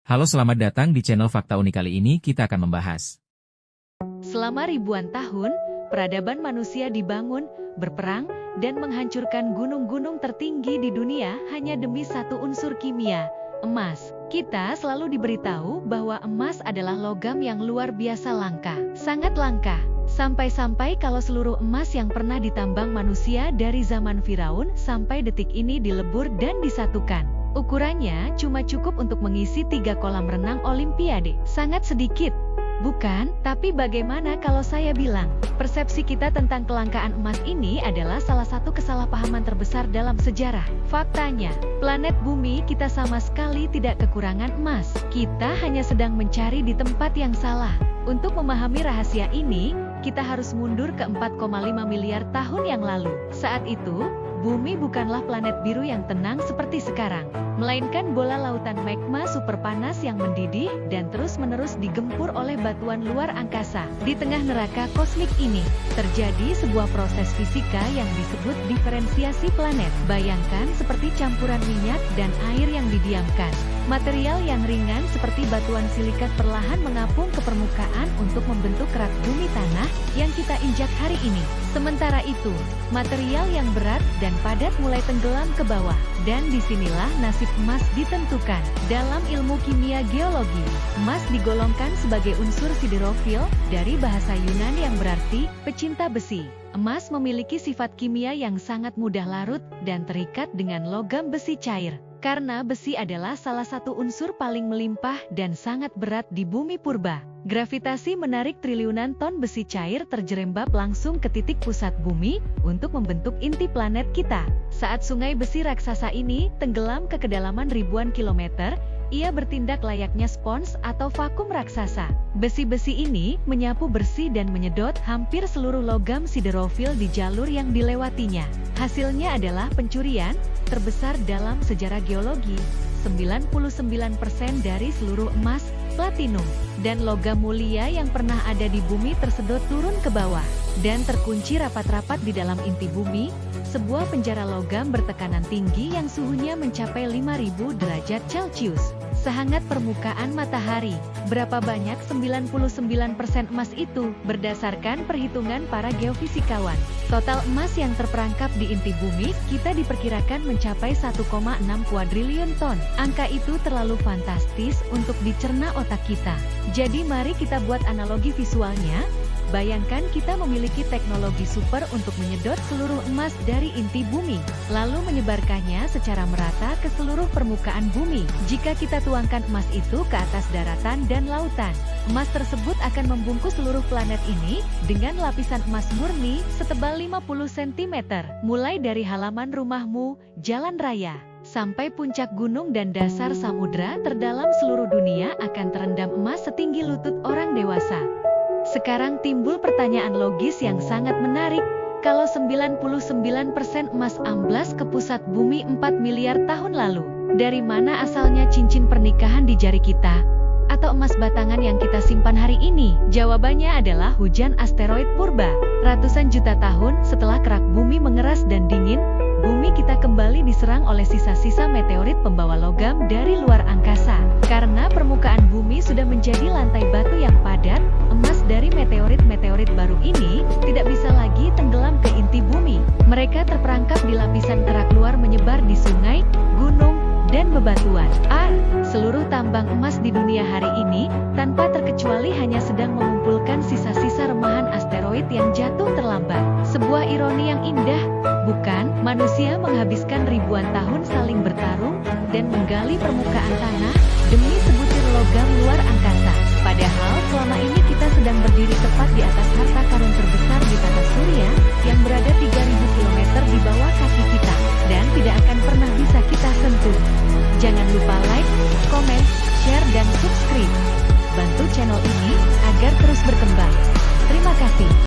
Halo, selamat datang di channel Fakta Unik. Kali ini kita akan membahas. Selama ribuan tahun, peradaban manusia dibangun, berperang, dan menghancurkan gunung-gunung tertinggi di dunia hanya demi satu unsur kimia, emas. Kita selalu diberitahu bahwa emas adalah logam yang luar biasa langka, sangat langka. Sampai-sampai kalau seluruh emas yang pernah ditambang manusia dari zaman Firaun sampai detik ini dilebur dan disatukan. Ukurannya cuma cukup untuk mengisi 3 kolam renang Olimpiade. Sangat sedikit, bukan? Tapi bagaimana kalau saya bilang, persepsi kita tentang kelangkaan emas ini adalah salah satu kesalahpahaman terbesar dalam sejarah. Faktanya, planet bumi kita sama sekali tidak kekurangan emas. Kita hanya sedang mencari di tempat yang salah. Untuk memahami rahasia ini, kita harus mundur ke 4,5 miliar tahun yang lalu. Saat itu, bumi bukanlah planet biru yang tenang seperti sekarang, melainkan bola lautan magma super panas yang mendidih dan terus-menerus digempur oleh batuan luar angkasa. Di tengah neraka kosmik ini, terjadi sebuah proses fisika yang disebut diferensiasi planet. Bayangkan seperti campuran minyak dan air yang didiamkan. Material yang ringan seperti batuan silikat perlahan mengapung ke permukaan untuk membentuk kerak bumi tanah yang kita injak hari ini. Sementara itu, material yang berat dan padat mulai tenggelam ke bawah. Dan disinilah nasib emas ditentukan. Dalam ilmu kimia geologi, emas digolongkan sebagai unsur siderofil dari bahasa Yunani yang berarti pecinta besi. Emas memiliki sifat kimia yang sangat mudah larut dan terikat dengan logam besi cair. Karena besi adalah salah satu unsur paling melimpah dan sangat berat di bumi purba. Gravitasi menarik triliunan ton besi cair terjerembab langsung ke titik pusat bumi untuk membentuk inti planet kita. Saat sungai besi raksasa ini tenggelam ke kedalaman ribuan kilometer, ia bertindak layaknya spons atau vakum raksasa. Besi-besi ini menyapu bersih dan menyedot hampir seluruh logam siderofil di jalur yang dilewatinya. Hasilnya adalah pencurian terbesar dalam sejarah geologi. 99% dari seluruh emas, platinum, dan logam mulia yang pernah ada di bumi tersedot turun ke bawah dan terkunci rapat-rapat di dalam inti bumi, sebuah penjara logam bertekanan tinggi yang suhunya mencapai 5000 derajat Celcius. Sehangat permukaan matahari. Berapa banyak 99% emas itu? Berdasarkan perhitungan para geofisikawan, total emas yang terperangkap di inti bumi kita diperkirakan mencapai 1,6 kuadriliun ton. Angka itu terlalu fantastis untuk dicerna otak kita. Jadi mari kita buat analogi visualnya. Bayangkan kita memiliki teknologi super untuk menyedot seluruh emas dari inti bumi, lalu menyebarkannya secara merata ke seluruh permukaan bumi. Jika kita tuangkan emas itu ke atas daratan dan lautan, emas tersebut akan membungkus seluruh planet ini dengan lapisan emas murni setebal 50 cm. Mulai dari halaman rumahmu, jalan raya, sampai puncak gunung dan dasar samudra terdalam seluruh dunia akan terendam emas setinggi lutut orang dewasa. Sekarang timbul pertanyaan logis yang sangat menarik. Kalau 99% emas amblas ke pusat bumi 4 miliar tahun lalu, dari mana asalnya cincin pernikahan di jari kita? Atau emas batangan yang kita simpan hari ini? Jawabannya adalah hujan asteroid purba. Ratusan juta tahun setelah kerak bumi mengeras dan dingin, bumi kita kembali diserang oleh sisa-sisa meteorit pembawa logam dari luar angkasa. Karena permukaan bumi sudah menjadi lantai batu yang padat, emas dari meteorit-meteorit baru ini tidak bisa lagi tenggelam ke inti bumi. Mereka terperangkap di lapisan kerak luar menyebar di sungai, gunung, dan bebatuan. Seluruh tambang emas di dunia hari ini, tanpa terkecuali hanya sedang mengumpulkan sisa-sisa remahan asteroid yang jatuh terlambat. Sebuah ironi yang indah, bukan? Manusia menghabiskan ribuan tahun saling bertarung dan menggali permukaan tanah demi sebutir logam luar angkasa. Padahal